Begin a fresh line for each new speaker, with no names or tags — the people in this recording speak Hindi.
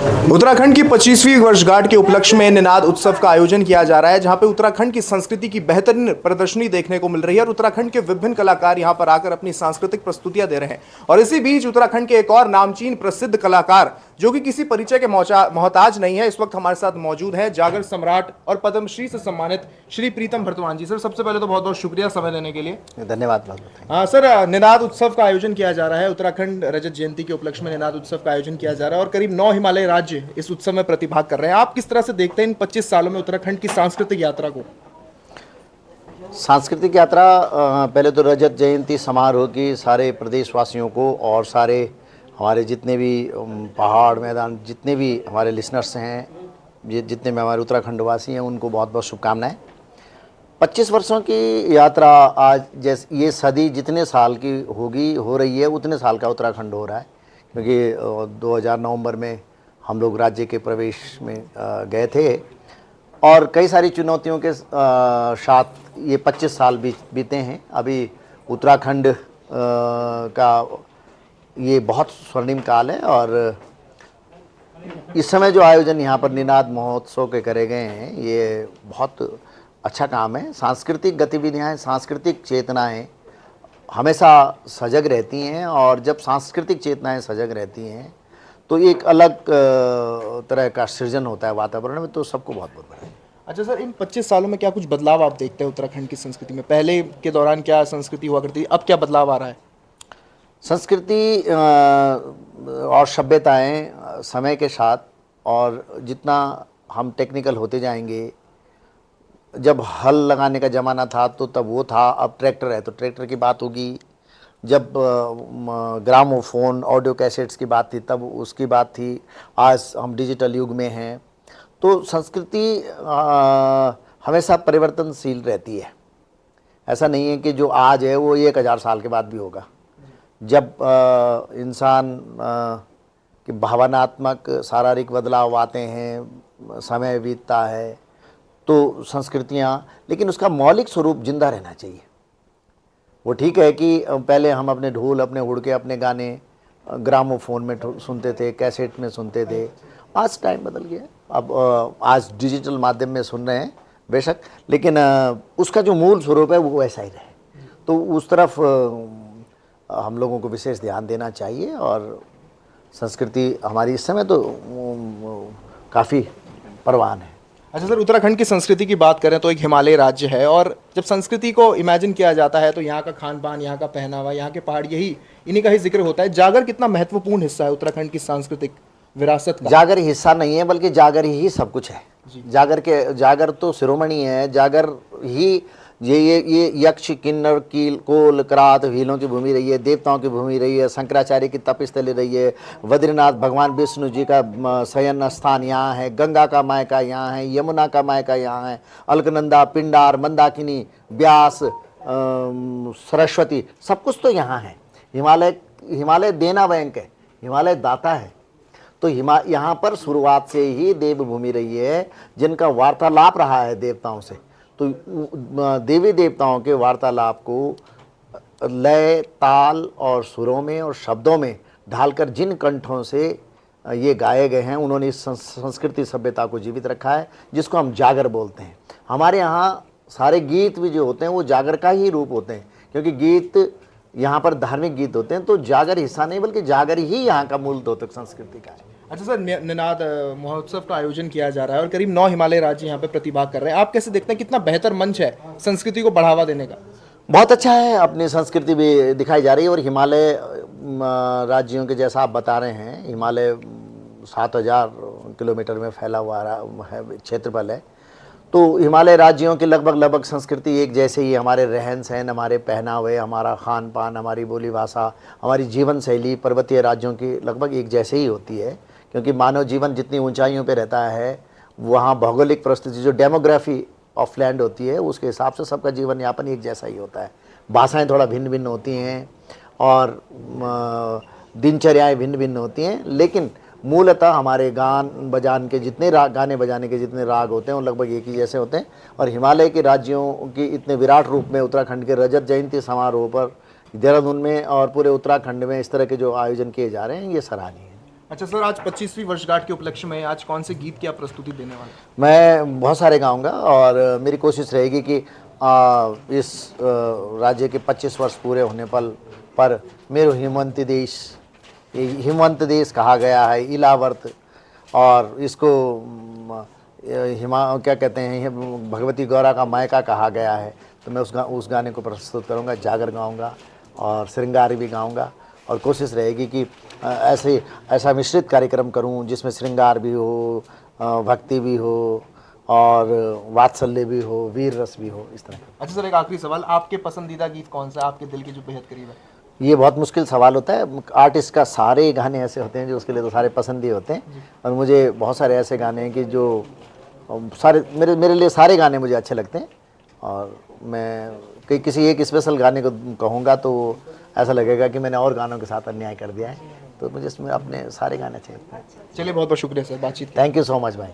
उत्तराखंड की 25वीं वर्षगांठ के उपलक्ष्य में निनाद उत्सव का आयोजन किया जा रहा है, जहां पे उत्तराखंड की संस्कृति की बेहतरीन प्रदर्शनी देखने को मिल रही है और उत्तराखंड के विभिन्न कलाकार यहां पर आकर अपनी सांस्कृतिक प्रस्तुतियां दे रहे हैं। और इसी बीच उत्तराखंड के एक और नामचीन प्रसिद्ध कलाकार जो कि किसी परिचय के मोहताज नहीं है, इस वक्त हमारे साथ मौजूद है जागर सम्राट और पद्मश्री से सम्मानित श्री प्रीतम भरतवान जी। सर, सबसे पहले तो बहुत बहुत शुक्रिया समय देने के लिए।
धन्यवाद।
सर, निनाद उत्सव का आयोजन किया जा रहा है। उत्तराखंड रजत जयंती के उपलक्ष्य में निनाद उत्सव का आयोजन किया जा रहा है और करीब 9 हिमालय राज्य इस उत्सव में प्रतिभाग कर रहे हैं। आप किस तरह से देखते हैं इन 25 सालों में उत्तराखंड की सांस्कृतिक यात्रा को?
सांस्कृतिक यात्रा पहले तो रजत जयंती समारोह की सारे प्रदेशवासियों को और सारे हमारे जितने भी पहाड़ मैदान जितने भी हमारे लिसनर्स हैं, जितने भी हमारे उत्तराखंड वासी हैं, उनको बहुत बहुत शुभकामनाएं। 25 वर्षों की यात्रा आज जैसे ये सदी जितने साल की हो रही है उतने साल का उत्तराखंड हो रहा है, क्योंकि 2000 नवंबर में हम लोग राज्य के प्रवेश में गए थे और कई सारी चुनौतियों के साथ ये 25 साल बीते हैं। अभी उत्तराखंड का ये बहुत स्वर्णिम काल है और इस समय जो आयोजन यहाँ पर निनाद महोत्सव के करे गए हैं, ये बहुत अच्छा काम है। सांस्कृतिक गतिविधियाँ, सांस्कृतिक चेतनाएं हमेशा सजग रहती हैं और जब सांस्कृतिक चेतनाएं सजग रहती हैं तो एक अलग तरह का सृजन होता है वातावरण में, तो सबको बहुत बहुत बधाई।
अच्छा सर, इन 25 सालों में क्या कुछ बदलाव आप देखते हैं उत्तराखंड की संस्कृति में? पहले के दौरान क्या संस्कृति हुआ करती थी, अब क्या बदलाव आ रहा है?
संस्कृति और सभ्यताएं समय के साथ और जितना हम टेक्निकल होते जाएंगे, जब हल लगाने का ज़माना था तो तब वो था, अब ट्रैक्टर है तो ट्रैक्टर की बात होगी। जब ग्रामोफोन ऑडियो कैसेट्स की बात थी तब उसकी बात थी। आज हम डिजिटल युग में हैं, तो संस्कृति हमेशा परिवर्तनशील रहती है। ऐसा नहीं है कि जो आज है वो 1000 साल के बाद भी होगा। जब इंसान की भावनात्मक शारीरिक बदलाव आते हैं, समय बीतता है, तो संस्कृतियाँ, लेकिन उसका मौलिक स्वरूप जिंदा रहना चाहिए। वो ठीक है कि पहले हम अपने ढोल, अपने हुड़के, अपने गाने ग्रामोफोन में सुनते थे, कैसेट में सुनते थे। आज टाइम बदल गया, अब आज डिजिटल माध्यम में सुन रहे हैं बेशक, लेकिन उसका जो मूल स्वरूप है वो वैसा ही रहे। तो उस तरफ हम लोगों को विशेष ध्यान देना चाहिए और संस्कृति हमारी इस समय तो काफ़ी परवान है।
अच्छा सर, उत्तराखंड की संस्कृति की बात करें तो एक हिमालय राज्य है और जब संस्कृति को इमेजिन किया जाता है तो यहाँ का खान पान, यहाँ का पहनावा, यहाँ के पहाड़, इन्हीं का ही जिक्र होता है। जागर कितना महत्वपूर्ण हिस्सा है उत्तराखंड की सांस्कृतिक विरासत का?
जागर हिस्सा नहीं है बल्कि जागर ही सब कुछ है। जागर तो शिरोमणि है। जागर ही ये यक्ष, किन्नर, कील, कोल, करात, भीलों की भूमि रही है, देवताओं की भूमि रही है, शंकराचार्य की तपस्थली रही है, बद्रीनाथ भगवान विष्णु जी का शयन स्थान यहाँ है, गंगा का मायका यहाँ है, यमुना का मायका यहाँ है, अलकनंदा, पिंडार, मंदाकिनी, व्यास, सरस्वती, सब कुछ तो यहाँ है। हिमालय देना बैंक है, हिमालय दाता है। तो यहाँ पर शुरुआत से ही देवभूमि रही है, जिनका वार्तालाप रहा है देवताओं से। तो देवी देवताओं के वार्तालाप को लय, ताल और सुरों में और शब्दों में ढालकर जिन कंठों से ये गाए गए हैं, उन्होंने इस संस्कृति सभ्यता को जीवित रखा है, जिसको हम जागर बोलते हैं। हमारे यहाँ सारे गीत भी जो होते हैं वो जागर का ही रूप होते हैं, क्योंकि गीत यहाँ पर धार्मिक गीत होते हैं। तो जागर हिस्सा नहीं बल्कि जागर ही यहाँ का मूल द्योतक संस्कृति का है।
अच्छा सर, निनाद महोत्सव का आयोजन किया जा रहा है और करीब 9 हिमालय राज्य यहाँ पे प्रतिभाग कर रहे हैं। आप कैसे देखते हैं, कितना बेहतर मंच है संस्कृति को बढ़ावा देने का?
बहुत अच्छा है, अपनी संस्कृति भी दिखाई जा रही है। और हिमालय राज्यों के जैसा आप बता रहे हैं, हिमालय 7000 किलोमीटर में फैला हुआ है, क्षेत्रफल है। तो हिमालय राज्यों की लगभग संस्कृति एक जैसे ही, हमारे रहन सहन, हमारे पहनावे, हमारा खान पान, हमारी बोली भाषा, हमारी जीवन शैली पर्वतीय राज्यों की लगभग एक जैसे ही होती है। क्योंकि मानव जीवन जितनी ऊंचाइयों पे रहता है, वहाँ भौगोलिक परिस्थिति, जो डेमोग्राफी ऑफ लैंड होती है, उसके हिसाब से सबका जीवन यापन एक जैसा ही होता है। भाषाएं थोड़ा भिन्न भिन्न होती हैं और दिनचर्याएँ भिन्न भिन्न होती हैं, लेकिन मूलतः हमारे गाने बजाने के जितने राग होते हैं वो लगभग एक ही जैसे होते हैं। और हिमालय के राज्यों की इतने विराट रूप में उत्तराखंड के रजत जयंती समारोह पर देहरादून में और पूरे उत्तराखंड में इस तरह के जो आयोजन किए जा रहे हैं, ये सराहनीय है।
अच्छा सर, आज 25वीं वर्षगांठ के उपलक्ष्य में आज कौन से गीत की आप प्रस्तुति देने वाले हैं?
मैं बहुत सारे गाऊंगा और मेरी कोशिश रहेगी कि इस राज्य के 25 वर्ष पूरे होने पर मेरो हिमवंत देश, ये हिमवंत देश कहा गया है, इलावर्त, और इसको क्या कहते हैं, भगवती गौरा का मायका कहा गया है। तो मैं उस गाने को प्रस्तुत करूंगा, जागर गाऊंगा और श्रृंगार भी गाऊंगा, और कोशिश रहेगी कि ऐसा मिश्रित कार्यक्रम करूं जिसमें श्रृंगार भी हो, भक्ति भी हो और वात्सल्य भी हो, वीर रस भी हो, इस तरह।
अच्छा सर, एक आखिरी सवाल, आपके पसंदीदा गीत कौन सा, आपके दिल के जो बेहद करीब है?
ये बहुत मुश्किल सवाल होता है। आर्टिस्ट का सारे गाने ऐसे होते हैं जो उसके लिए तो सारे पसंद ही होते हैं, और मुझे बहुत सारे ऐसे गाने हैं कि जो सारे मेरे लिए सारे गाने मुझे अच्छे लगते हैं, और मैं किसी एक स्पेशल गाने को कहूँगा तो ऐसा लगेगा कि मैंने और गानों के साथ अन्याय कर दिया है। तो मुझे इसमें अपने सारे गाने अच्छे लगते हैं।
चलिए, बहुत बहुत शुक्रिया सर बातचीत के लिए।
थैंक यू सो मच भाई।